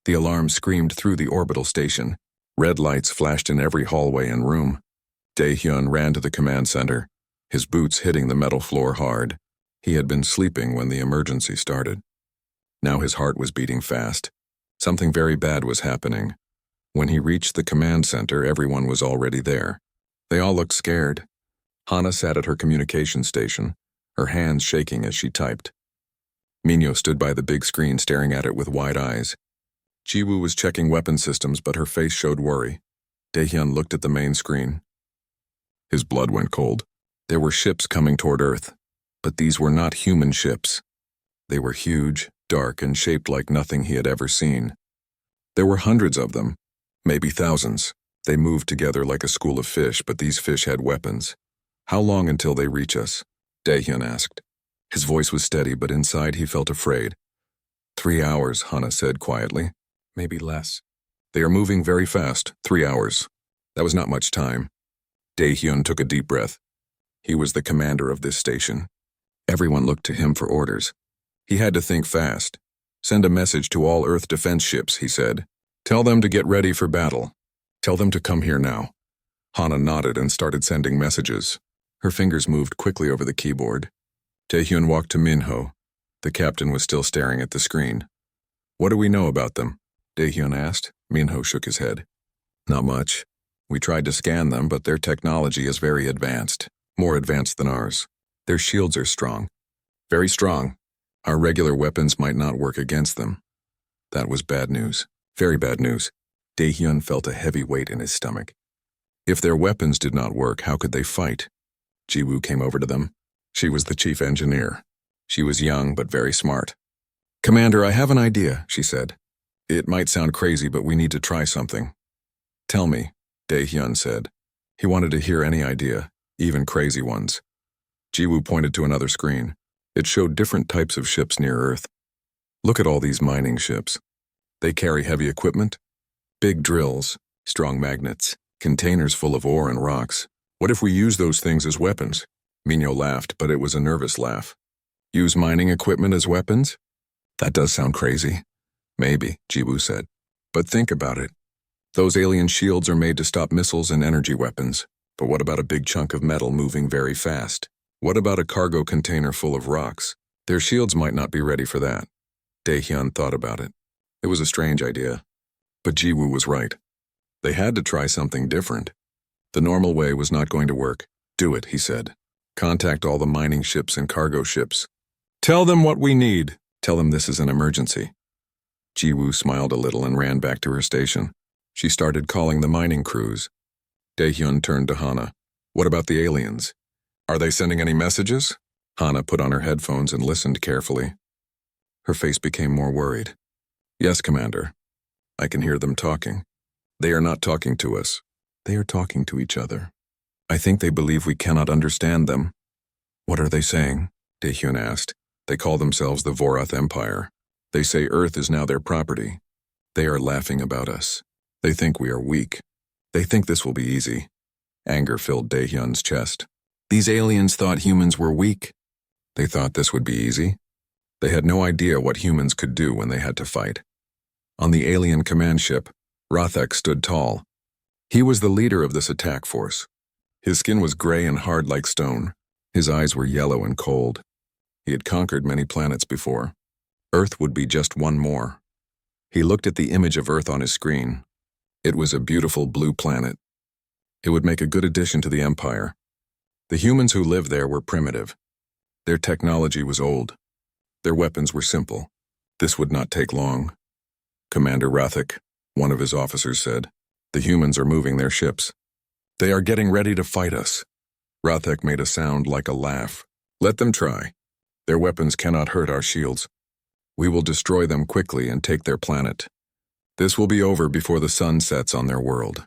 The alarm screamed through the orbital station. Red lights flashed in every hallway and room. Dae-hyun ran to the command center, his boots hitting the metal floor hard. He had been sleeping when the emergency started. Now his heart was beating fast. Something very bad was happening. When he reached the command center, everyone was already there. They all looked scared. Hana sat at her communication station, her hands shaking as she typed. Minyo stood by the big screen staring at it with wide eyes. Jiwoo was checking weapon systems, but her face showed worry. Dae-hyun looked at the main screen. His blood went cold. There were ships coming toward Earth, but these were not human ships. They were huge, dark, and shaped like nothing he had ever seen. There were hundreds of them, maybe thousands. They moved together like a school of fish, but these fish had weapons. How long until they reach us? Dae-hyun asked. His voice was steady, but inside he felt afraid. 3 hours, Hana said quietly. Maybe less. They are moving very fast. 3 hours. That was not much time. Dae-hyun took a deep breath. He was the commander of this station. Everyone looked to him for orders. He had to think fast. Send a message to all Earth defense ships, he said. Tell them to get ready for battle. Tell them to come here now. Hana nodded and started sending messages. Her fingers moved quickly over the keyboard. Dae-hyun walked to Minho. The captain was still staring at the screen. What do we know about them? Dae-hyun asked. Minho shook his head. Not much. We tried to scan them, but their technology is very advanced. More advanced than ours. Their shields are strong. Very strong. Our regular weapons might not work against them. That was bad news. Very bad news. Dae-hyun felt a heavy weight in his stomach. If their weapons did not work, how could they fight? Jiwoo came over to them. She was the chief engineer. She was young but very smart. Commander, I have an idea, she said. It might sound crazy, but we need to try something. Tell me, Dae-hyun said. He wanted to hear any idea, even crazy ones. Jiwoo pointed to another screen. It showed different types of ships near Earth. Look at all these mining ships. They carry heavy equipment, big drills, strong magnets, containers full of ore and rocks. What if we use those things as weapons? Minyo laughed, but it was a nervous laugh. Use mining equipment as weapons? That does sound crazy. Maybe, Jiwoo said. But think about it. Those alien shields are made to stop missiles and energy weapons. But what about a big chunk of metal moving very fast? What about a cargo container full of rocks? Their shields might not be ready for that. Dae-hyun thought about it. It was a strange idea. But Jiwoo was right. They had to try something different. The normal way was not going to work. Do it, he said. Contact all the mining ships and cargo ships. Tell them what we need. Tell them this is an emergency. Jiwoo smiled a little and ran back to her station. She started calling the mining crews. Dae-hyun turned to Hana. What about the aliens? Are they sending any messages? Hana put on her headphones and listened carefully. Her face became more worried. Yes, Commander. I can hear them talking. They are not talking to us. They are talking to each other. I think they believe we cannot understand them. What are they saying? Dae-hyun asked. They call themselves the Vorath Empire. They say Earth is now their property. They are laughing about us. They think we are weak. They think this will be easy. Anger filled Dae-hyun's chest. These aliens thought humans were weak. They thought this would be easy. They had no idea what humans could do when they had to fight. On the alien command ship, Rathek stood tall. He was the leader of this attack force. His skin was gray and hard like stone. His eyes were yellow and cold. He had conquered many planets before. Earth would be just one more. He looked at the image of Earth on his screen. It was a beautiful blue planet. It would make a good addition to the Empire. The humans who lived there were primitive. Their technology was old. Their weapons were simple. This would not take long. Commander Rathek, one of his officers said, the humans are moving their ships. They are getting ready to fight us. Rathek made a sound like a laugh. Let them try. Their weapons cannot hurt our shields. We will destroy them quickly and take their planet. This will be over before the sun sets on their world.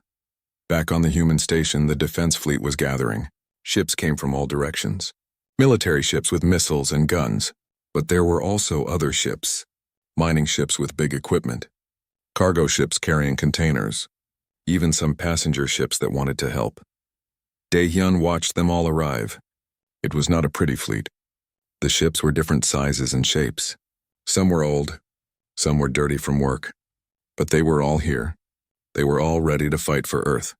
Back on the human station, the defense fleet was gathering. Ships came from all directions. Military ships with missiles and guns. But there were also other ships. Mining ships with big equipment. Cargo ships carrying containers. Even some passenger ships that wanted to help. Dae-hyun watched them all arrive. It was not a pretty fleet. The ships were different sizes and shapes. Some were old. Some were dirty from work. But they were all here. They were all ready to fight for Earth.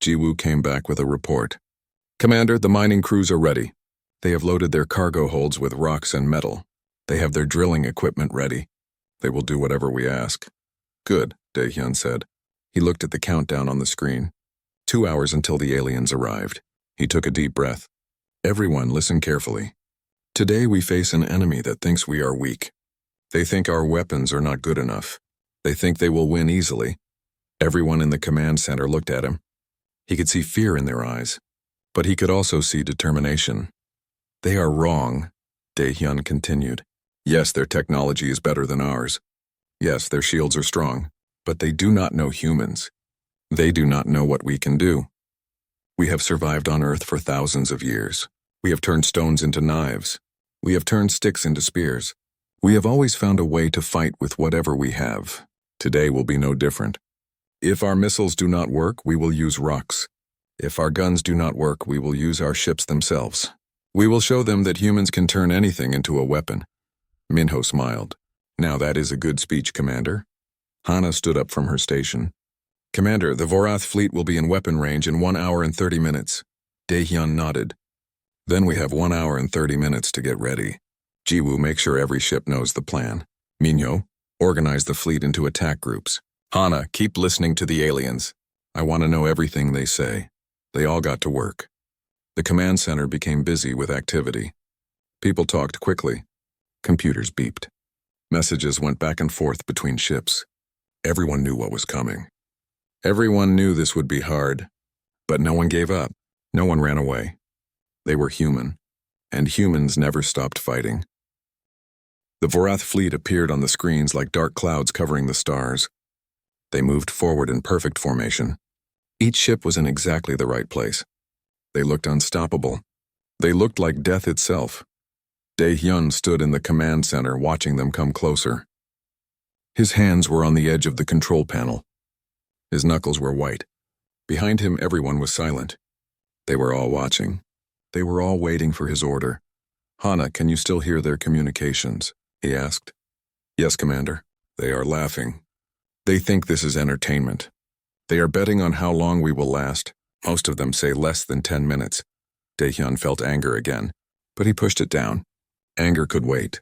Jiwoo came back with a report. Commander, the mining crews are ready. They have loaded their cargo holds with rocks and metal. They have their drilling equipment ready. They will do whatever we ask. Good, Daehyun said. He looked at the countdown on the screen. 2 hours until the aliens arrived. He took a deep breath. Everyone, listen carefully. Today we face an enemy that thinks we are weak. They think our weapons are not good enough. They think they will win easily. Everyone in the command center looked at him. He could see fear in their eyes, but he could also see determination. They are wrong, Daehyun continued. Yes, their technology is better than ours. Yes, their shields are strong, but they do not know humans. They do not know what we can do. We have survived on Earth for thousands of years. We have turned stones into knives. We have turned sticks into spears. We have always found a way to fight with whatever we have. Today will be no different. If our missiles do not work, we will use rocks. If our guns do not work, we will use our ships themselves. We will show them that humans can turn anything into a weapon. Minho smiled. Now that is a good speech, Commander. Hana stood up from her station. Commander, the Vorath fleet will be in weapon range in 1 hour and 30 minutes. Daehyun nodded. Then we have 1 hour and 30 minutes to get ready. Jiwoo, make sure every ship knows the plan. Minho, organize the fleet into attack groups. Hana, keep listening to the aliens. I want to know everything they say. They all got to work. The command center became busy with activity. People talked quickly. Computers beeped. Messages went back and forth between ships. Everyone knew what was coming. Everyone knew this would be hard, but no one gave up. No one ran away. They were human, and humans never stopped fighting. The Vorath fleet appeared on the screens like dark clouds covering the stars. They moved forward in perfect formation. Each ship was in exactly the right place. They looked unstoppable. They looked like death itself. Daehyun stood in the command center watching them come closer. His hands were on the edge of the control panel. His knuckles were white. Behind him, everyone was silent. They were all watching. They were all waiting for his order. Hana, can you still hear their communications? He asked. Yes, Commander. They are laughing. They think this is entertainment. They are betting on how long we will last. Most of them say less than 10 minutes. Daehyun felt anger again, but he pushed it down. Anger could wait.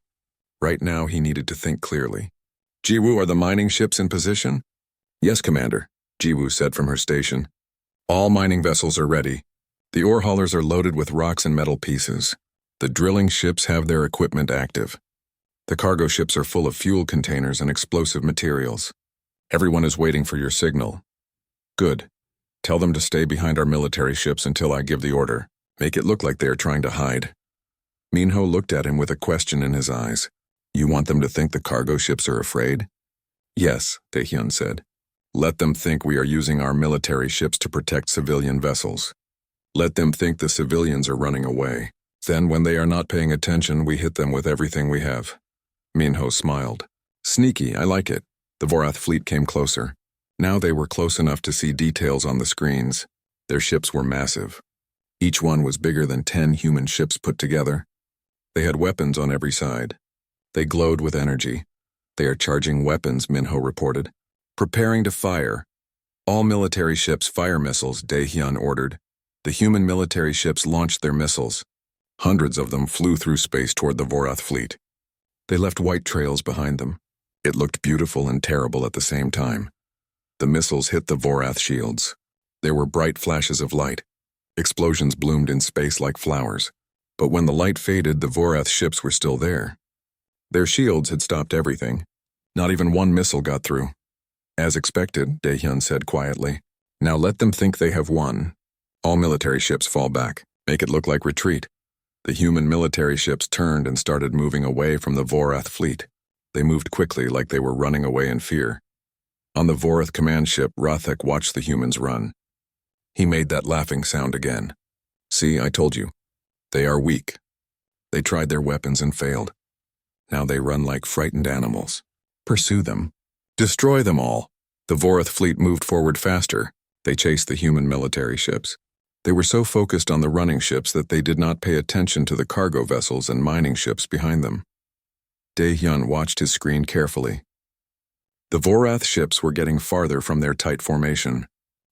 Right now, he needed to think clearly. Jiwoo, are the mining ships in position? Yes, Commander, Jiwoo said from her station. All mining vessels are ready. The ore haulers are loaded with rocks and metal pieces. The drilling ships have their equipment active. The cargo ships are full of fuel containers and explosive materials. Everyone is waiting for your signal. Good. Tell them to stay behind our military ships until I give the order. Make it look like they are trying to hide. Minho looked at him with a question in his eyes. You want them to think the cargo ships are afraid? Yes, Daehyun said. Let them think we are using our military ships to protect civilian vessels. Let them think the civilians are running away. Then, when they are not paying attention, we hit them with everything we have. Minho smiled. Sneaky, I like it. The Vorath fleet came closer. Now they were close enough to see details on the screens. Their ships were massive. Each one was bigger than 10 human ships put together. They had weapons on every side. They glowed with energy. They are charging weapons, Minho reported. Preparing to fire. All military ships fire missiles, Daehyun ordered. The human military ships launched their missiles. Hundreds of them flew through space toward the Vorath fleet. They left white trails behind them. It looked beautiful and terrible at the same time. The missiles hit the Vorath shields. There were bright flashes of light. Explosions bloomed in space like flowers. But when the light faded, the Vorath ships were still there. Their shields had stopped everything. Not even one missile got through. As expected, Daehyun said quietly. Now let them think they have won. All military ships fall back. Make it look like retreat. The human military ships turned and started moving away from the Vorath fleet. They moved quickly like they were running away in fear. On the Vorath command ship, Rothek watched the humans run. He made that laughing sound again. See, I told you. They are weak. They tried their weapons and failed. Now they run like frightened animals. Pursue them. Destroy them all. The Vorath fleet moved forward faster. They chased the human military ships. They were so focused on the running ships that they did not pay attention to the cargo vessels and mining ships behind them. Daehyun watched his screen carefully. The Vorath ships were getting farther from their tight formation.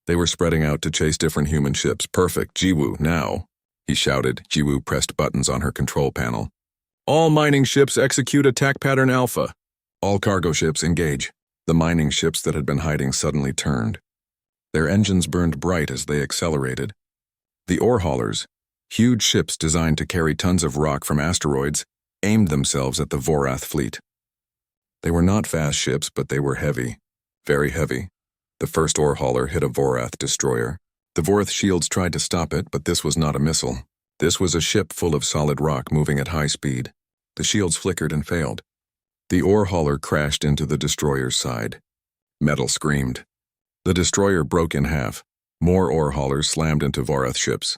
They were spreading out to chase different human ships. Perfect, Jiwoo, now, he shouted. Jiwoo pressed buttons on her control panel. All mining ships execute attack pattern Alpha. All cargo ships engage. The mining ships that had been hiding suddenly turned. Their engines burned bright as they accelerated. The ore haulers, huge ships designed to carry tons of rock from asteroids, aimed themselves at the Vorath fleet. They were not fast ships, but they were heavy, very heavy. The first ore hauler hit a Vorath destroyer. The Vorath shields tried to stop it, but this was not a missile. This was a ship full of solid rock moving at high speed. The shields flickered and failed. The ore hauler crashed into the destroyer's side. Metal screamed. The destroyer broke in half. More ore haulers slammed into Vorath ships.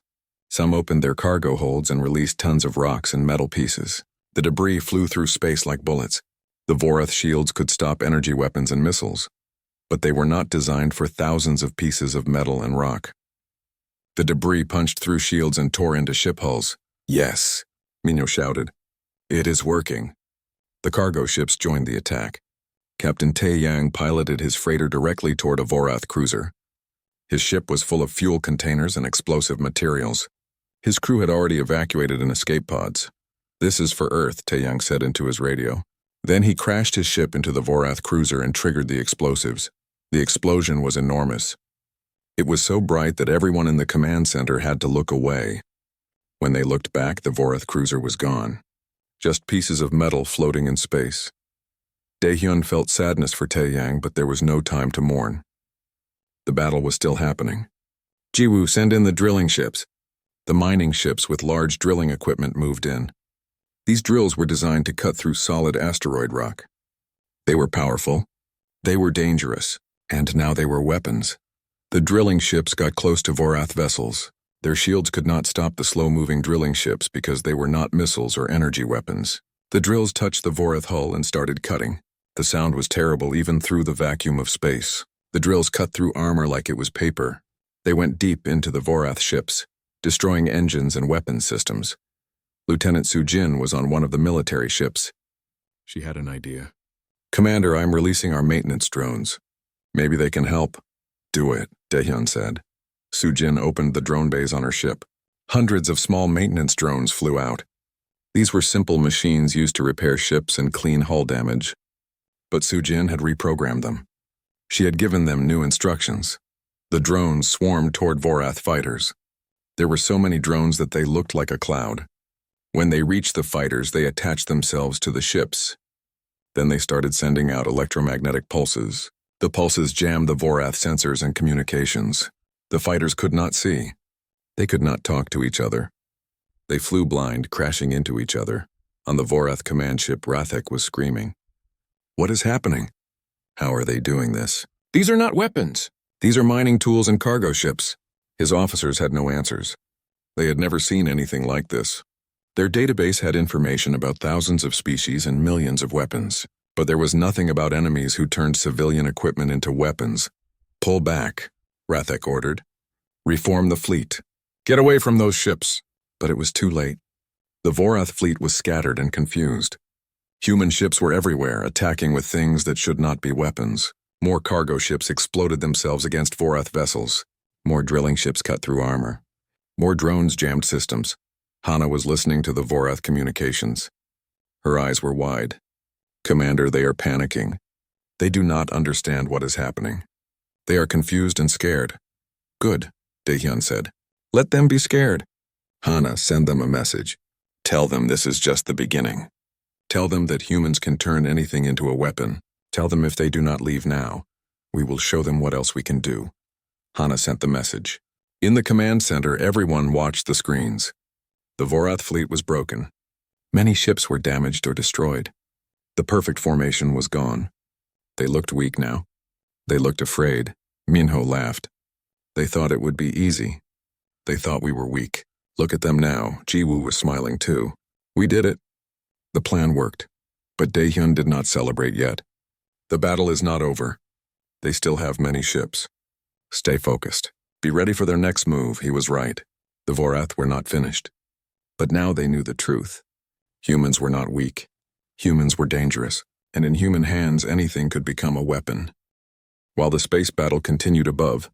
Some opened their cargo holds and released tons of rocks and metal pieces. The debris flew through space like bullets. The Vorath shields could stop energy weapons and missiles, but they were not designed for thousands of pieces of metal and rock. The debris punched through shields and tore into ship hulls. Yes, Minho shouted. It is working. The cargo ships joined the attack. Captain Tae-yang piloted his freighter directly toward a Vorath cruiser. His ship was full of fuel containers and explosive materials. His crew had already evacuated in escape pods. This is for Earth, Tae-yang said into his radio. Then he crashed his ship into the Vorath cruiser and triggered the explosives. The explosion was enormous. It was so bright that everyone in the command center had to look away. When they looked back, the Vorath cruiser was gone. Just pieces of metal floating in space. Daehyun felt sadness for Tae-yang, but there was no time to mourn. The battle was still happening. Jiwoo, send in the drilling ships. The mining ships with large drilling equipment moved in. These drills were designed to cut through solid asteroid rock. They were powerful. They were dangerous. And now they were weapons. The drilling ships got close to Vorath vessels. Their shields could not stop the slow-moving drilling ships because they were not missiles or energy weapons. The drills touched the Vorath hull and started cutting. The sound was terrible even through the vacuum of space. The drills cut through armor like it was paper. They went deep into the Vorath ships, destroying engines and weapons systems. Lieutenant Sujin was on one of the military ships. She had an idea. Commander, I'm releasing our maintenance drones. Maybe they can help. Do it, Daehyun said. Sujin opened the drone bays on her ship. Hundreds of small maintenance drones flew out. These were simple machines used to repair ships and clean hull damage. But Sujin had reprogrammed them. She had given them new instructions. The drones swarmed toward Vorath fighters. There were so many drones that they looked like a cloud. When they reached the fighters, they attached themselves to the ships. Then they started sending out electromagnetic pulses. The pulses jammed the Vorath sensors and communications. The fighters could not see. They could not talk to each other. They flew blind, crashing into each other. On the Vorath command ship, Rathek was screaming. What is happening? How are they doing this? These are not weapons. These are mining tools and cargo ships. His officers had no answers. They had never seen anything like this. Their database had information about thousands of species and millions of weapons, but there was nothing about enemies who turned civilian equipment into weapons. Pull back, Rathek ordered. Reform the fleet. Get away from those ships. But it was too late. The Vorath fleet was scattered and confused. Human ships were everywhere, attacking with things that should not be weapons. More cargo ships exploded themselves against Vorath vessels. More drilling ships cut through armor. More drones jammed systems. Hana was listening to the Vorath communications. Her eyes were wide. Commander, they are panicking. They do not understand what is happening. They are confused and scared. Good, Daehyun said. Let them be scared. Hana, send them a message. Tell them this is just the beginning. Tell them that humans can turn anything into a weapon. Tell them if they do not leave now, we will show them what else we can do. Hana sent the message. In the command center, everyone watched the screens. The Vorath fleet was broken. Many ships were damaged or destroyed. The perfect formation was gone. They looked weak now. They looked afraid. Minho laughed. They thought it would be easy. They thought we were weak. Look at them now. Jiwoo was smiling too. We did it. The plan worked. But Daehyun did not celebrate yet. The battle is not over. They still have many ships. Stay focused. Be ready for their next move. He was right. The Vorath were not finished. But now they knew the truth. Humans were not weak. Humans were dangerous. and in human hands anything could become a weapon. While the space battle continued above,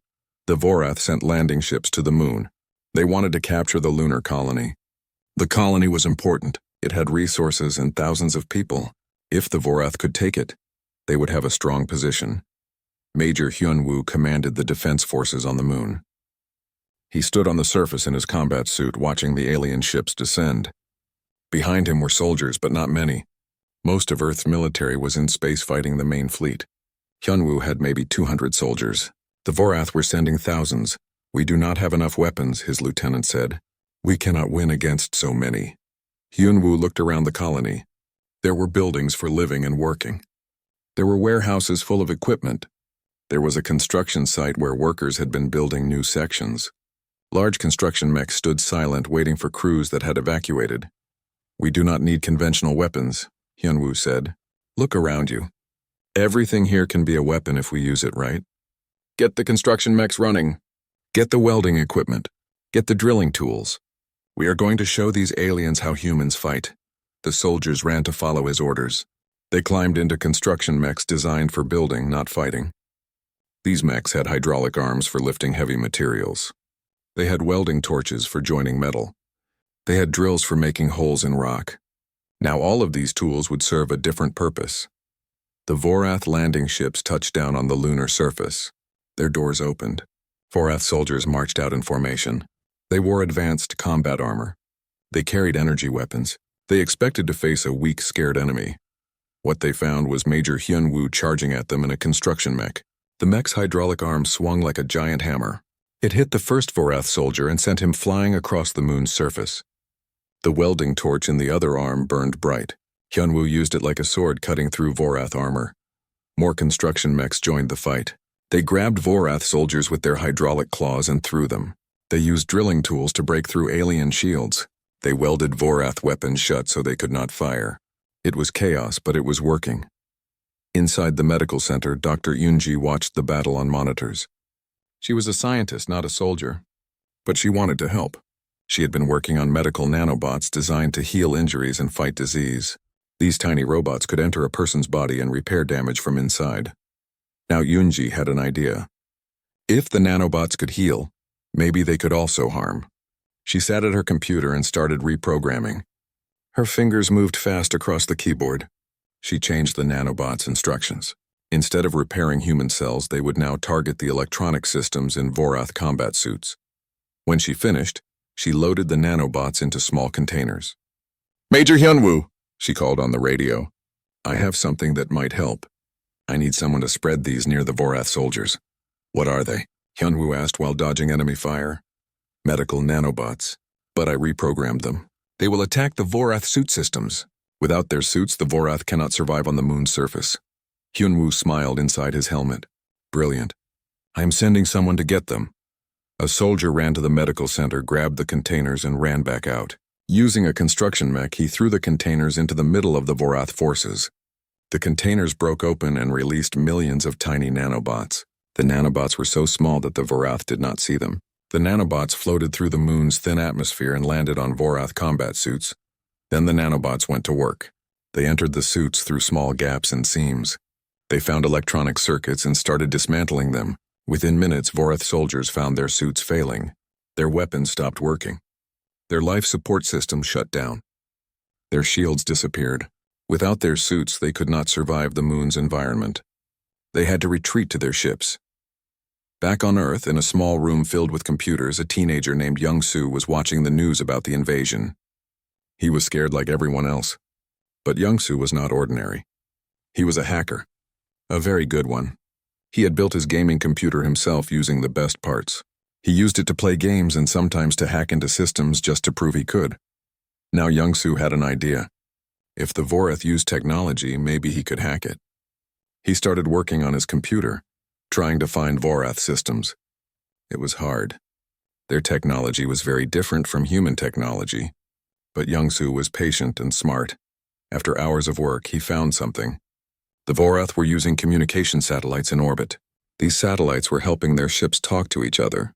the Vorath sent landing ships to the moon. They wanted to capture the lunar colony. The colony was important. It had resources and thousands of people. If the Vorath could take it, they would have a strong position. Major Hyun-woo commanded the defense forces on the moon. He stood on the surface in his combat suit, watching the alien ships descend. Behind him were soldiers, but not many. Most of Earth's military was in space fighting the main fleet. Hyun-woo had maybe 200 soldiers. The Vorath were sending thousands. "We do not have enough weapons," his lieutenant said. "We cannot win against so many." Hyun-woo looked around the colony. There were buildings for living and working. There were warehouses full of equipment. There was a construction site where workers had been building new sections. Large construction mechs stood silent, waiting for crews that had evacuated. "We do not need conventional weapons," Hyun-woo said. "Look around you. Everything here can be a weapon if we use it right. Get the construction mechs running. Get the welding equipment. Get the drilling tools. We are going to show these aliens how humans fight." The soldiers ran to follow his orders. They climbed into construction mechs designed for building, not fighting. These mechs had hydraulic arms for lifting heavy materials. They had welding torches for joining metal. They had drills for making holes in rock. Now all of these tools would serve a different purpose. The Vorath landing ships touched down on the lunar surface. Their doors opened. Vorath soldiers marched out in formation. They wore advanced combat armor. They carried energy weapons. They expected to face a weak, scared enemy. What they found was Major Hyun-woo charging at them in a construction mech. The mech's hydraulic arm swung like a giant hammer. It hit the first Vorath soldier and sent him flying across the moon's surface. The welding torch in the other arm burned bright. Hyun-woo used it like a sword, cutting through Vorath armor. More construction mechs joined the fight. They grabbed Vorath soldiers with their hydraulic claws and threw them. They used drilling tools to break through alien shields. They welded Vorath weapons shut so they could not fire. It was chaos, but it was working. Inside the medical center, Dr. Yoonji watched the battle on monitors. She was a scientist, not a soldier, but she wanted to help. She had been working on medical nanobots designed to heal injuries and fight disease. These tiny robots could enter a person's body and repair damage from inside. Now Yoonji had an idea. If the nanobots could heal, maybe they could also harm. She sat at her computer and started reprogramming. Her fingers moved fast across the keyboard. She changed the nanobots' instructions. Instead of repairing human cells, they would now target the electronic systems in Vorath combat suits. When she finished, she loaded the nanobots into small containers. "Major Hyun-woo," she called on the radio. "I have something that might help. I need someone to spread these near the Vorath soldiers." "What are they?" Hyun-woo asked while dodging enemy fire. "Medical nanobots, but I reprogrammed them. They will attack the Vorath suit systems. Without their suits, the Vorath cannot survive on the moon's surface." Hyun-woo smiled inside his helmet. "Brilliant. I am sending someone to get them." A soldier ran to the medical center, grabbed the containers, and ran back out. Using a construction mech, he threw the containers into the middle of the Vorath forces. The containers broke open and released millions of tiny nanobots. The nanobots were so small that the Vorath did not see them. The nanobots floated through the moon's thin atmosphere and landed on Vorath combat suits. Then the nanobots went to work. They entered the suits through small gaps and seams. They found electronic circuits and started dismantling them. Within minutes, Vorath soldiers found their suits failing. Their weapons stopped working. Their life support systems shut down. Their shields disappeared. Without their suits, they could not survive the moon's environment. They had to retreat to their ships. Back on Earth, in a small room filled with computers, a teenager named Young-soo was watching the news about the invasion. He was scared like everyone else. But Young-soo was not ordinary. He was a hacker. A very good one. He had built his gaming computer himself using the best parts. He used it to play games and sometimes to hack into systems just to prove he could. Now Young-soo had an idea. If the Vorath used technology, maybe he could hack it. He started working on his computer, trying to find Vorath systems. It was hard. Their technology was very different from human technology. But Young-soo was patient and smart. After hours of work, he found something. The Vorath were using communication satellites in orbit. These satellites were helping their ships talk to each other.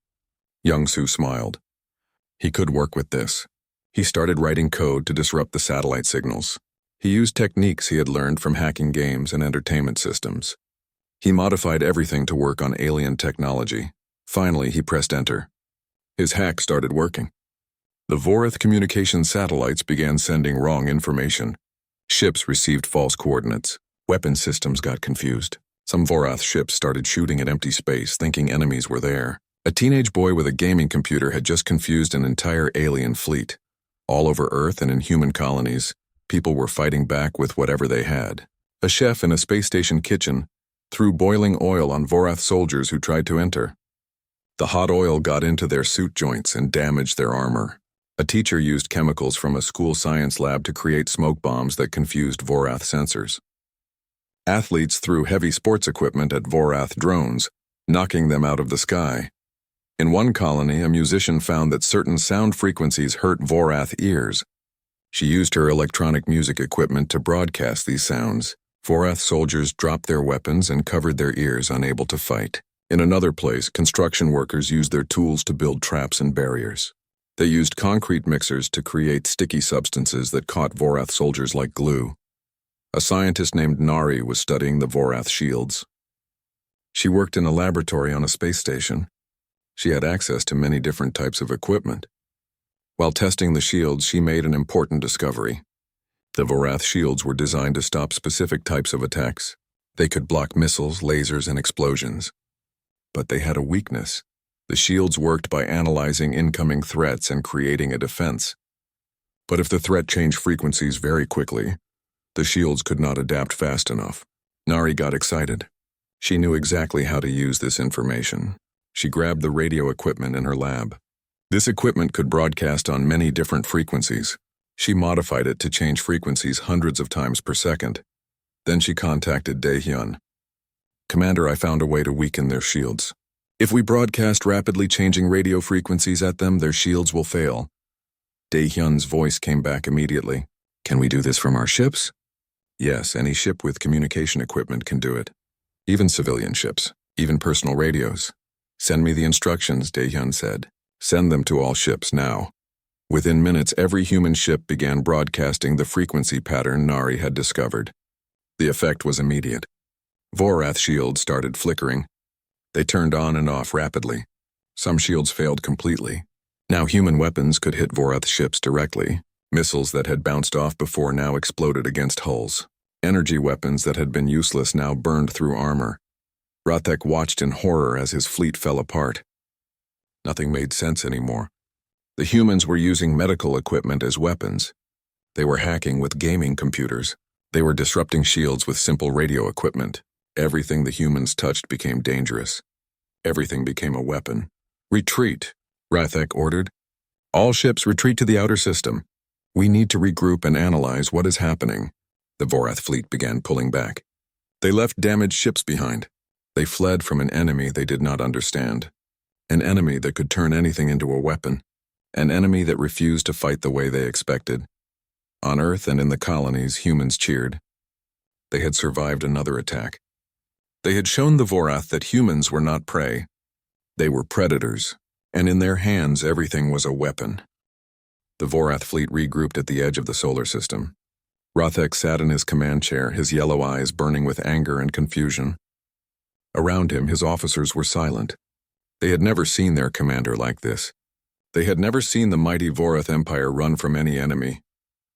Young-soo smiled. He could work with this. He started writing code to disrupt the satellite signals. He used techniques he had learned from hacking games and entertainment systems. He modified everything to work on alien technology. Finally, he pressed enter. His hack started working. The Vorath communication satellites began sending wrong information. Ships received false coordinates. Weapon systems got confused. Some Vorath ships started shooting at empty space, thinking enemies were there. A teenage boy with a gaming computer had just confused an entire alien fleet. All over Earth and in human colonies, people were fighting back with whatever they had. A chef in a space station kitchen threw boiling oil on Vorath soldiers who tried to enter. The hot oil got into their suit joints and damaged their armor. A teacher used chemicals from a school science lab to create smoke bombs that confused Vorath sensors. Athletes threw heavy sports equipment at Vorath drones, knocking them out of the sky. In one colony, a musician found that certain sound frequencies hurt Vorath ears. She used her electronic music equipment to broadcast these sounds. Vorath soldiers dropped their weapons and covered their ears, unable to fight. In another place, construction workers used their tools to build traps and barriers. They used concrete mixers to create sticky substances that caught Vorath soldiers like glue. A scientist named Nari was studying the Vorath shields. She worked in a laboratory on a space station. She had access to many different types of equipment. While testing the shields, she made an important discovery. The Vorath shields were designed to stop specific types of attacks. They could block missiles, lasers, and explosions. But they had a weakness. The shields worked by analyzing incoming threats and creating a defense. But if the threat changed frequencies very quickly, the shields could not adapt fast enough. Nari got excited. She knew exactly how to use this information. She grabbed the radio equipment in her lab. This equipment could broadcast on many different frequencies. She modified it to change frequencies hundreds of times per second. Then she contacted Daehyun. "Commander, I found a way to weaken their shields. If we broadcast rapidly changing radio frequencies at them, their shields will fail." Daehyun's voice came back immediately. "Can we do this from our ships?" "Yes, any ship with communication equipment can do it. Even civilian ships, even personal radios." "Send me the instructions," Daehyun said. "Send them to all ships now." Within minutes, every human ship began broadcasting the frequency pattern Nari had discovered. The effect was immediate. Vorath shields started flickering. They turned on and off rapidly. Some shields failed completely. Now human weapons could hit Vorath ships directly. Missiles that had bounced off before now exploded against hulls. Energy weapons that had been useless now burned through armor. Rathek watched in horror as his fleet fell apart. Nothing made sense anymore. The humans were using medical equipment as weapons. They were hacking with gaming computers. They were disrupting shields with simple radio equipment. Everything the humans touched became dangerous. Everything became a weapon. "Retreat," Rathek ordered. "All ships retreat to the outer system. We need to regroup and analyze what is happening." The Vorath fleet began pulling back. They left damaged ships behind. They fled from an enemy they did not understand. An enemy that could turn anything into a weapon. An enemy that refused to fight the way they expected. On Earth and in the colonies, humans cheered. They had survived another attack. They had shown the Vorath that humans were not prey. They were predators, and in their hands everything was a weapon. The Vorath fleet regrouped at the edge of the solar system. Rathek sat in his command chair, his yellow eyes burning with anger and confusion. Around him, his officers were silent. They had never seen their commander like this. They had never seen the mighty Vorath Empire run from any enemy.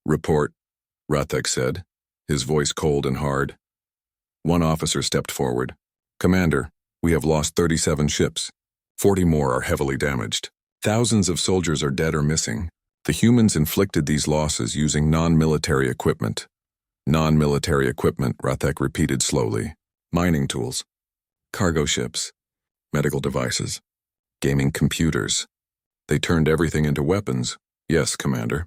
"Report," Rathek said, his voice cold and hard. One officer stepped forward. "Commander, we have lost 37 ships. 40 more are heavily damaged. Thousands of soldiers are dead or missing. The humans inflicted these losses using non-military equipment." "Non-military equipment," Rathek repeated slowly. "Mining tools, cargo ships, medical devices, gaming computers. They turned everything into weapons." "Yes, Commander.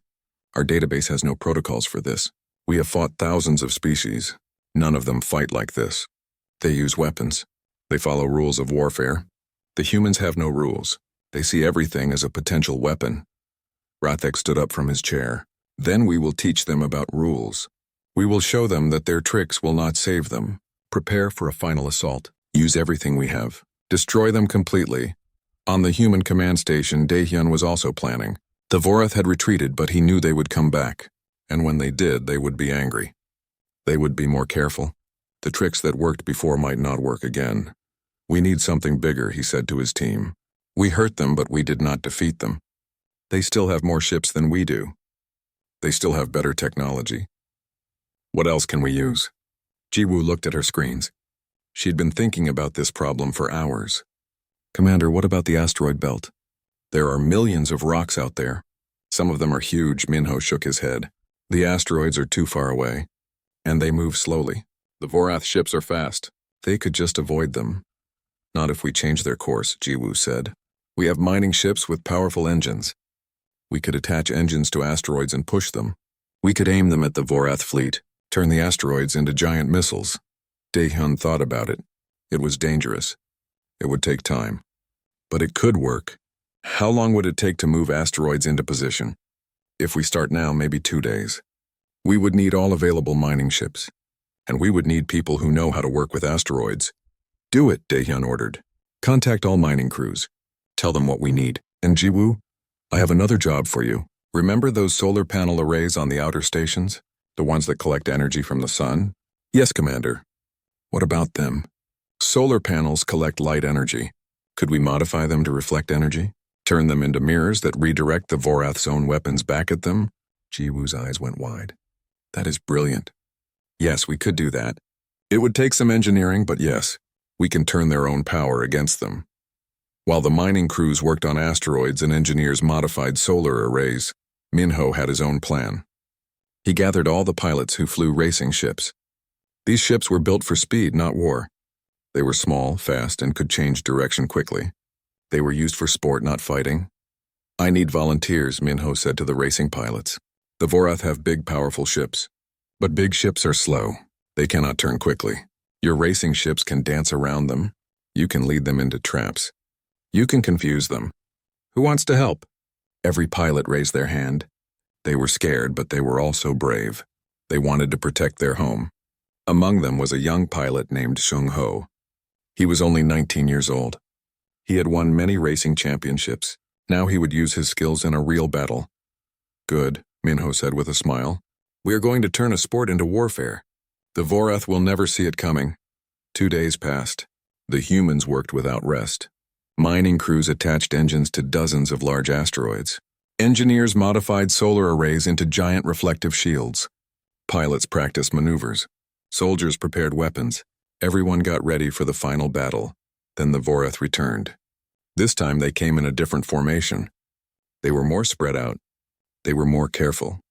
Our database has no protocols for this. We have fought thousands of species. None of them fight like this. They use weapons. They follow rules of warfare. The humans have no rules. They see everything as a potential weapon." Rathek stood up from his chair. "Then we will teach them about rules. We will show them that their tricks will not save them. Prepare for a final assault. Use everything we have. Destroy them completely." On the human command station, Daehyun was also planning. The Vorath had retreated, but he knew they would come back. And when they did, they would be angry. They would be more careful. The tricks that worked before might not work again. "We need something bigger," he said to his team. "We hurt them, but we did not defeat them. They still have more ships than we do. They still have better technology. What else can we use?" Jiwoo looked at her screens. She'd been thinking about this problem for hours. "Commander, what about the asteroid belt? There are millions of rocks out there. Some of them are huge." Minho shook his head. "The asteroids are too far away, and they move slowly. The Vorath ships are fast. They could just avoid them." "Not if we change their course," Jiwoo said. "We have mining ships with powerful engines. We could attach engines to asteroids and push them. We could aim them at the Vorath fleet, turn the asteroids into giant missiles." Daehyun thought about it. It was dangerous. It would take time. But it could work. How long would it take to move asteroids into position? If we start now, maybe 2 days. We would need all available mining ships. And we would need people who know how to work with asteroids. "Do it," Daehyun ordered. "Contact all mining crews. Tell them what we need. And Jiwoo, I have another job for you. Remember those solar panel arrays on the outer stations? The ones that collect energy from the sun?" "Yes, Commander." "What about them?" "Solar panels collect light energy. Could we modify them to reflect energy? Turn them into mirrors that redirect the Vorath's own weapons back at them?" Jiwoo's eyes went wide. "That is brilliant. Yes, we could do that. It would take some engineering, but yes, we can turn their own power against them." While the mining crews worked on asteroids and engineers modified solar arrays, Minho had his own plan. He gathered all the pilots who flew racing ships. These ships were built for speed, not war. They were small, fast, and could change direction quickly. They were used for sport, not fighting. "I need volunteers," Minho said to the racing pilots. "The Vorath have big, powerful ships. But big ships are slow. They cannot turn quickly. Your racing ships can dance around them. You can lead them into traps. You can confuse them. Who wants to help?" Every pilot raised their hand. They were scared, but they were also brave. They wanted to protect their home. Among them was a young pilot named Shung Ho. He was only 19 years old. He had won many racing championships. Now he would use his skills in a real battle. "Good," Minho said with a smile. "We are going to turn a sport into warfare. The Vorath will never see it coming." 2 days passed. The humans worked without rest. Mining crews attached engines to dozens of large asteroids. Engineers modified solar arrays into giant reflective shields. Pilots practiced maneuvers. Soldiers prepared weapons. Everyone got ready for the final battle. Then the Vorath returned. This time they came in a different formation. They were more spread out. They were more careful.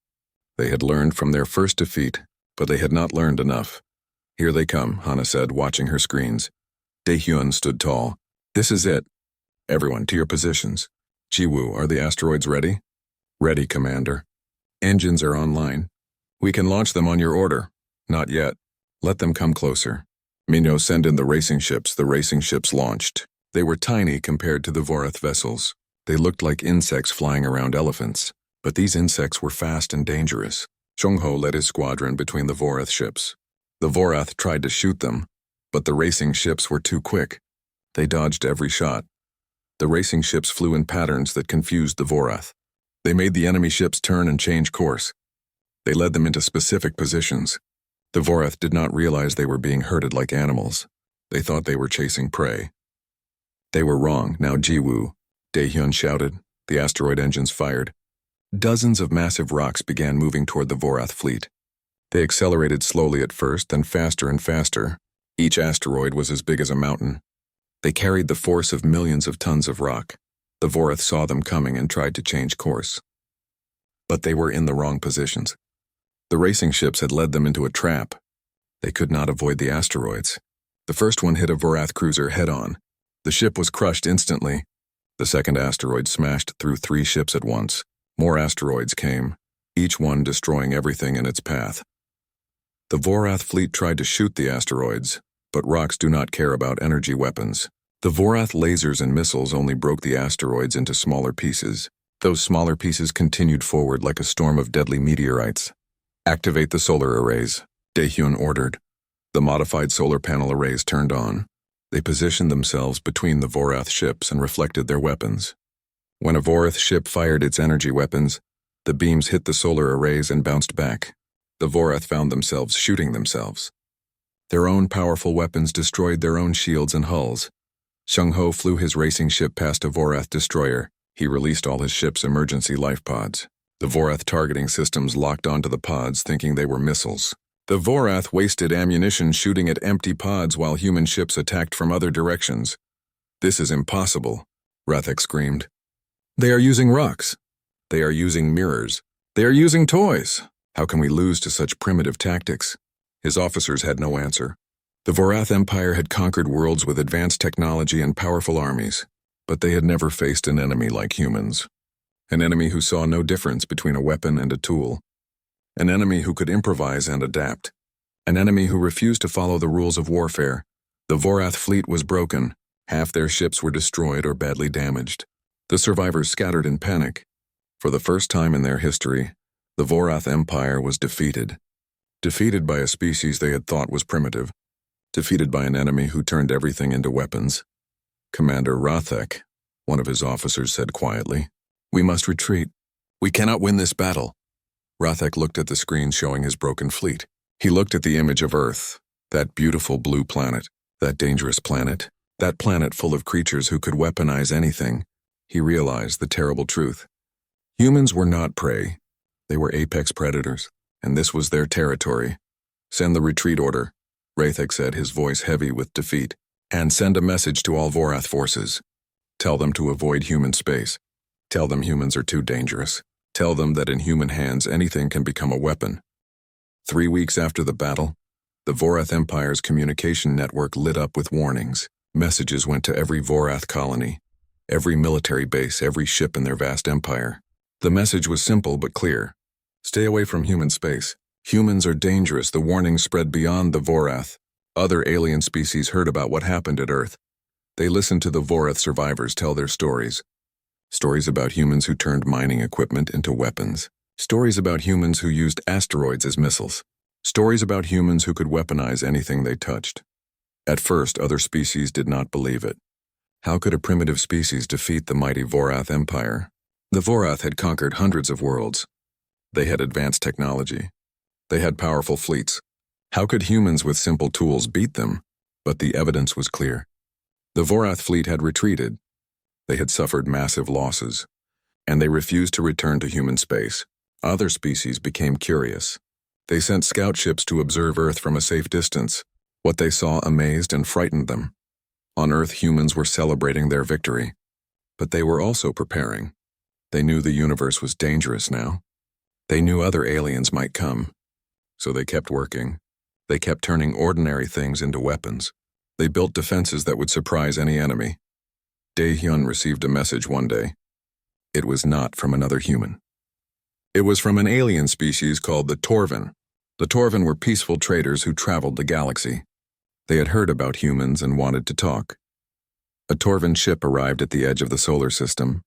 They had learned from their first defeat, but they had not learned enough. "Here they come," Hana said, watching her screens. Daehyun stood tall. "This is it. Everyone, to your positions. Jiwoo, are the asteroids ready?" "Ready, Commander." "Engines are online. We can launch them on your order." "Not yet. Let them come closer." "Minho, send in the racing ships." The racing ships launched. They were tiny compared to the Vorath vessels. They looked like insects flying around elephants. But these insects were fast and dangerous. Shung Ho led his squadron between the Vorath ships. The Vorath tried to shoot them, but the racing ships were too quick. They dodged every shot. The racing ships flew in patterns that confused the Vorath. They made the enemy ships turn and change course. They led them into specific positions. The Vorath did not realize they were being herded like animals. They thought they were chasing prey. They were wrong. "Now Jiwoo," Daehyun shouted. The asteroid engines fired. Dozens of massive rocks began moving toward the Vorath fleet. They accelerated slowly at first, then faster and faster. Each asteroid was as big as a mountain. They carried the force of millions of tons of rock. The Vorath saw them coming and tried to change course. But they were in the wrong positions. The racing ships had led them into a trap. They could not avoid the asteroids. The first one hit a Vorath cruiser head-on. The ship was crushed instantly. The second asteroid smashed through 3 ships at once. More asteroids came, each one destroying everything in its path. The Vorath fleet tried to shoot the asteroids, but rocks do not care about energy weapons. The Vorath lasers and missiles only broke the asteroids into smaller pieces. Those smaller pieces continued forward like a storm of deadly meteorites. "Activate the solar arrays," Daehyun ordered. The modified solar panel arrays turned on. They positioned themselves between the Vorath ships and reflected their weapons. When a Vorath ship fired its energy weapons, The beams hit the solar arrays and bounced back. The Vorath found themselves shooting themselves. Their own powerful weapons destroyed their own shields and hulls. Shung-Ho flew his racing ship past a Vorath destroyer. He released all his ship's emergency life pods. The Vorath targeting systems locked onto the pods, thinking they were missiles. The Vorath wasted ammunition shooting at empty pods while human ships attacked from other directions. "This is impossible," Rathek screamed. "They are using rocks. They are using mirrors. They are using toys. How can we lose to such primitive tactics?" His officers had no answer. The Vorath Empire had conquered worlds with advanced technology and powerful armies, but they had never faced an enemy like humans. An enemy who saw no difference between a weapon and a tool. An enemy who could improvise and adapt. An enemy who refused to follow the rules of warfare. The Vorath fleet was broken. Half their ships were destroyed or badly damaged. The survivors scattered in panic. For the first time in their history, the Vorath Empire was defeated. Defeated by a species they had thought was primitive. Defeated by an enemy who turned everything into weapons. Commander Rathek, one of his officers, said quietly, "We must retreat. We cannot win this battle." Rathek looked at the screen showing his broken fleet. He looked at the image of Earth, that beautiful blue planet, that dangerous planet, that planet full of creatures who could weaponize anything. He realized the terrible truth. Humans were not prey. They were apex predators, and this was their territory. "Send the retreat order," Rathek said, his voice heavy with defeat. "And send a message to all Vorath forces. Tell them to avoid human space. Tell them humans are too dangerous. Tell them that in human hands anything can become a weapon." 3 weeks after the battle, the Vorath Empire's communication network lit up with warnings. Messages went to every Vorath colony, every military base, every ship in their vast empire. The message was simple but clear. Stay away from human space. Humans are dangerous. The warning spread beyond the Vorath. Other alien species heard about what happened at Earth. They listened to the Vorath survivors tell their stories. Stories about humans who turned mining equipment into weapons. Stories about humans who used asteroids as missiles. Stories about humans who could weaponize anything they touched. At first, other species did not believe it. How could a primitive species defeat the mighty Vorath Empire? The Vorath had conquered hundreds of worlds. They had advanced technology. They had powerful fleets. How could humans with simple tools beat them? But the evidence was clear. The Vorath fleet had retreated. They had suffered massive losses, and they refused to return to human space. Other species became curious. They sent scout ships to observe Earth from a safe distance. What they saw amazed and frightened them. On Earth, humans were celebrating their victory. But they were also preparing. They knew the universe was dangerous now. They knew other aliens might come. So they kept working. They kept turning ordinary things into weapons. They built defenses that would surprise any enemy. Dae-hyun received a message one day. It was not from another human. It was from an alien species called the Torvin. The Torvin were peaceful traders who traveled the galaxy. They had heard about humans and wanted to talk. A Torvin ship arrived at the edge of the solar system.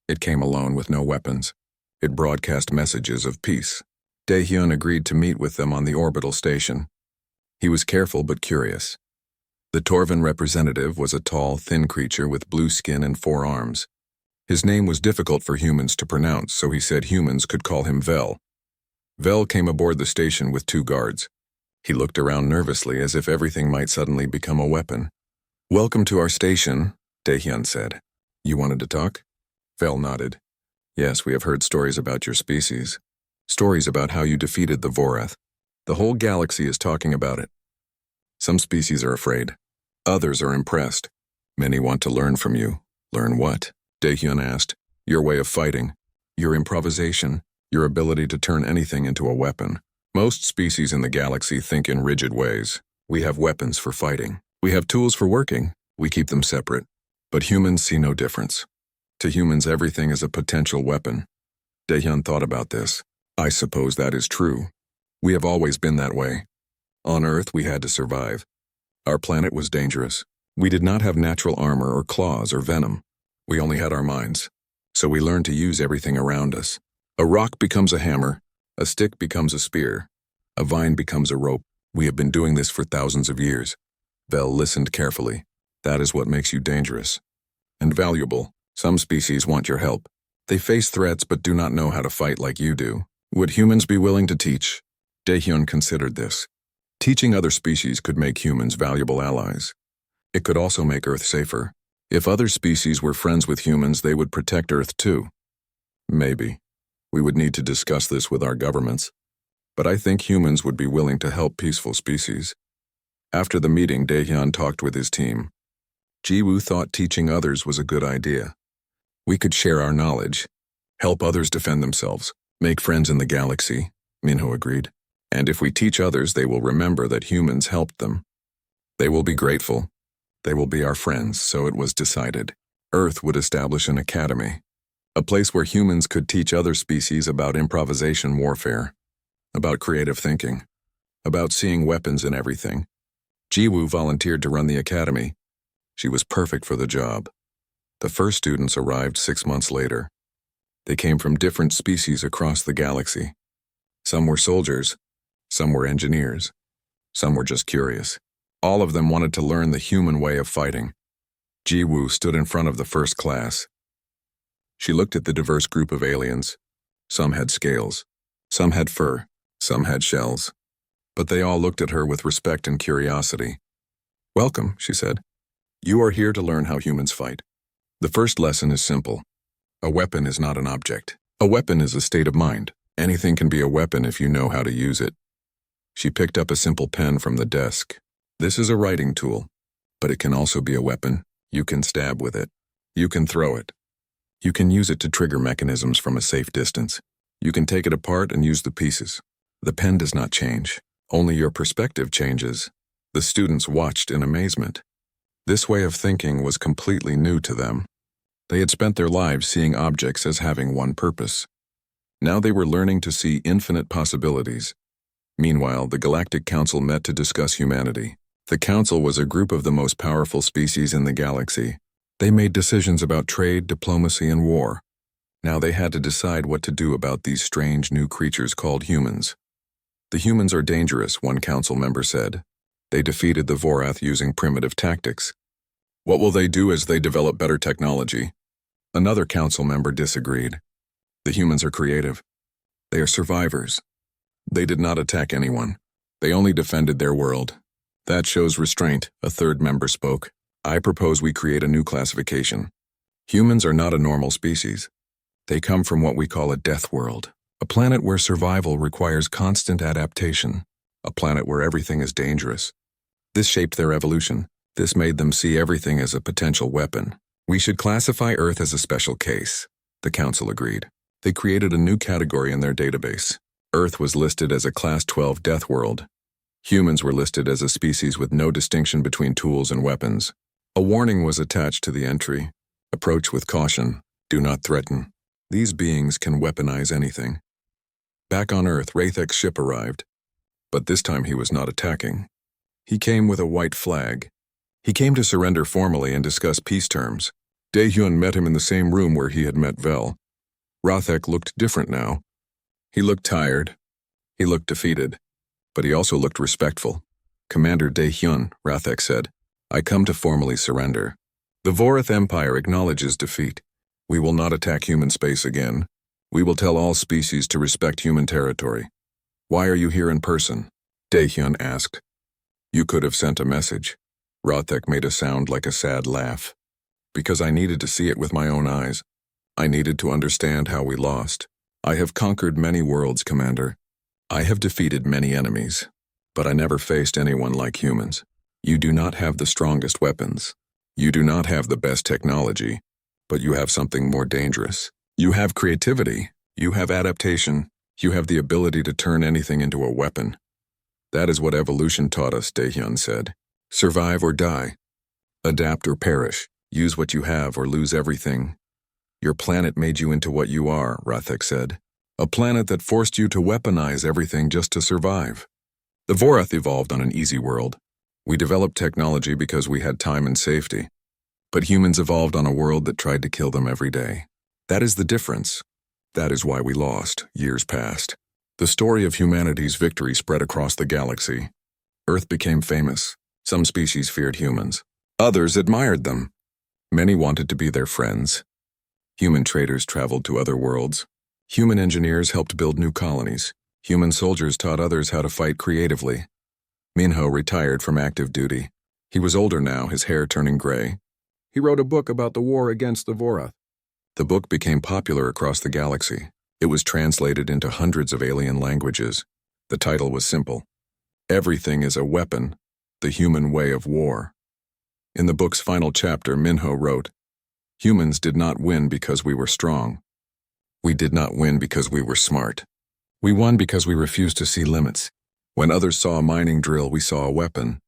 It came alone with no weapons. It broadcast messages of peace. Dae-hyun agreed to meet with them on the orbital station. He was careful but curious. The Torvin representative was a tall, thin creature with blue skin and 4 arms. His name was difficult for humans to pronounce, so he said humans could call him Vel. Vel came aboard the station with 2 guards. He looked around nervously as if everything might suddenly become a weapon. "Welcome to our station," Dae-hyun said. "You wanted to talk?" Vel nodded. "Yes, we have heard stories about your species. Stories about how you defeated the Vorath. The whole galaxy is talking about it. Some species are afraid. Others are impressed. Many want to learn from you." "Learn what?" Dae-hyun asked. "Your way of fighting. Your improvisation. Your ability to turn anything into a weapon. Most species in the galaxy think in rigid ways. We have weapons for fighting. We have tools for working. We keep them separate. But humans see no difference. To humans, everything is a potential weapon." Dae-hyun thought about this. "I suppose that is true. We have always been that way. On Earth, we had to survive. Our planet was dangerous. We did not have natural armor or claws or venom. We only had our minds. So we learned to use everything around us. A rock becomes a hammer. A stick becomes a spear. A vine becomes a rope. We have been doing this for thousands of years." Vel listened carefully. "That is what makes you dangerous. And valuable. Some species want your help. They face threats but do not know how to fight like you do. Would humans be willing to teach? Daehyun considered this. Teaching other species could make humans valuable allies. It could also make Earth safer. If other species were friends with humans, they would protect Earth too. Maybe. We would need to discuss this with our governments. But I think humans would be willing to help peaceful species. After the meeting, Daehyun talked with his team. Ji-woo thought teaching others was a good idea. We could share our knowledge, help others defend themselves, make friends in the galaxy, Minho agreed. And if we teach others, they will remember that humans helped them. They will be grateful. They will be our friends, so it was decided. Earth would establish an academy, a place where humans could teach other species about improvisation warfare, about creative thinking, about seeing weapons in everything. Ji-woo volunteered to run the academy. She was perfect for the job. The first students arrived 6 months later. They came from different species across the galaxy. Some were soldiers, some were engineers, some were just curious. All of them wanted to learn the human way of fighting. Ji-woo stood in front of the first class. She looked at the diverse group of aliens. Some had scales, some had fur, some had shells. But they all looked at her with respect and curiosity. "Welcome," she said. "You are here to learn how humans fight. The first lesson is simple. A weapon is not an object. A weapon is a state of mind. Anything can be a weapon if you know how to use it." She picked up a simple pen from the desk. "This is a writing tool, but it can also be a weapon. You can stab with it. You can throw it. You can use it to trigger mechanisms from a safe distance. You can take it apart and use the pieces. The pen does not change. Only your perspective changes." The students watched in amazement. This way of thinking was completely new to them. They had spent their lives seeing objects as having one purpose. Now they were learning to see infinite possibilities. Meanwhile, the Galactic Council met to discuss humanity. The Council was a group of the most powerful species in the galaxy. They made decisions about trade, diplomacy, and war. Now they had to decide what to do about these strange new creatures called humans. "The humans are dangerous," one council member said. "They defeated the Vorath using primitive tactics. What will they do as they develop better technology?" Another council member disagreed. "The humans are creative. They are survivors. They did not attack anyone. They only defended their world." "That shows restraint," a third member spoke. "I propose we create a new classification. Humans are not a normal species. They come from what we call a death world, a planet where survival requires constant adaptation, a planet where everything is dangerous. This shaped their evolution. This made them see everything as a potential weapon. We should classify Earth as a special case," the council agreed. They created a new category in their database. Earth was listed as a Class 12 death world. Humans were listed as a species with no distinction between tools and weapons. A warning was attached to the entry. "Approach with caution. Do not threaten. These beings can weaponize anything." Back on Earth, Rathek's ship arrived. But this time he was not attacking. He came with a white flag. He came to surrender formally and discuss peace terms. Daehyun met him in the same room where he had met Vel. Rathek looked different now. He looked tired. He looked defeated. But he also looked respectful. "Commander Daehyun," Rathek said, "I come to formally surrender. The Vorath Empire acknowledges defeat. We will not attack human space again. We will tell all species to respect human territory." "Why are you here in person?" Daehyun asked. "You could have sent a message." Rathek made a sound like a sad laugh. "Because I needed to see it with my own eyes. I needed to understand how we lost. I have conquered many worlds, Commander. I have defeated many enemies, but I never faced anyone like humans. You do not have the strongest weapons. You do not have the best technology, but you have something more dangerous. You have creativity. You have adaptation. You have the ability to turn anything into a weapon. That is what evolution taught us," Daehyun said. "Survive or die. Adapt or perish. Use what you have or lose everything. Your planet made you into what you are," Rathek said. "A planet that forced you to weaponize everything just to survive. The Vorath evolved on an easy world. We developed technology because we had time and safety. But humans evolved on a world that tried to kill them every day. That is the difference. That is why we lost. Years passed. The story of humanity's victory spread across the galaxy. Earth became famous. Some species feared humans. Others admired them. Many wanted to be their friends. Human traders traveled to other worlds. Human engineers helped build new colonies. Human soldiers taught others how to fight creatively. Minho retired from active duty. He was older now, his hair turning gray. He wrote a book about the war against the Vorath. The book became popular across the galaxy. It was translated into hundreds of alien languages. The title was simple: Everything is a Weapon, The Human Way of War. In the book's final chapter, Minho wrote, "Humans did not win because we were strong. We did not win because we were smart. We won because we refused to see limits. When others saw a mining drill, we saw a weapon.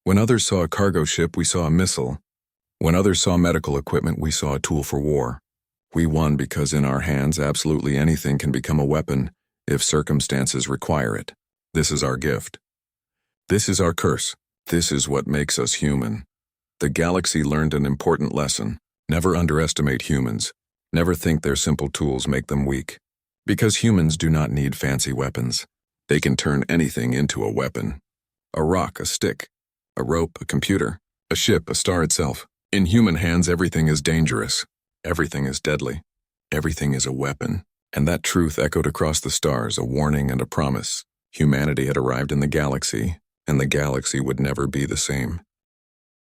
When others saw a cargo ship, we saw a missile. When others saw medical equipment, we saw a tool for war. We won because in our hands absolutely anything can become a weapon if circumstances require it. This is our gift. This is our curse. This is what makes us human." The galaxy learned an important lesson. Never underestimate humans. Never think their simple tools make them weak. Because humans do not need fancy weapons. They can turn anything into a weapon. A rock, a stick, a rope, a computer, a ship, a star itself. In human hands, everything is dangerous. Everything is deadly. Everything is a weapon. And that truth echoed across the stars, a warning and a promise. Humanity had arrived in the galaxy, and the galaxy would never be the same.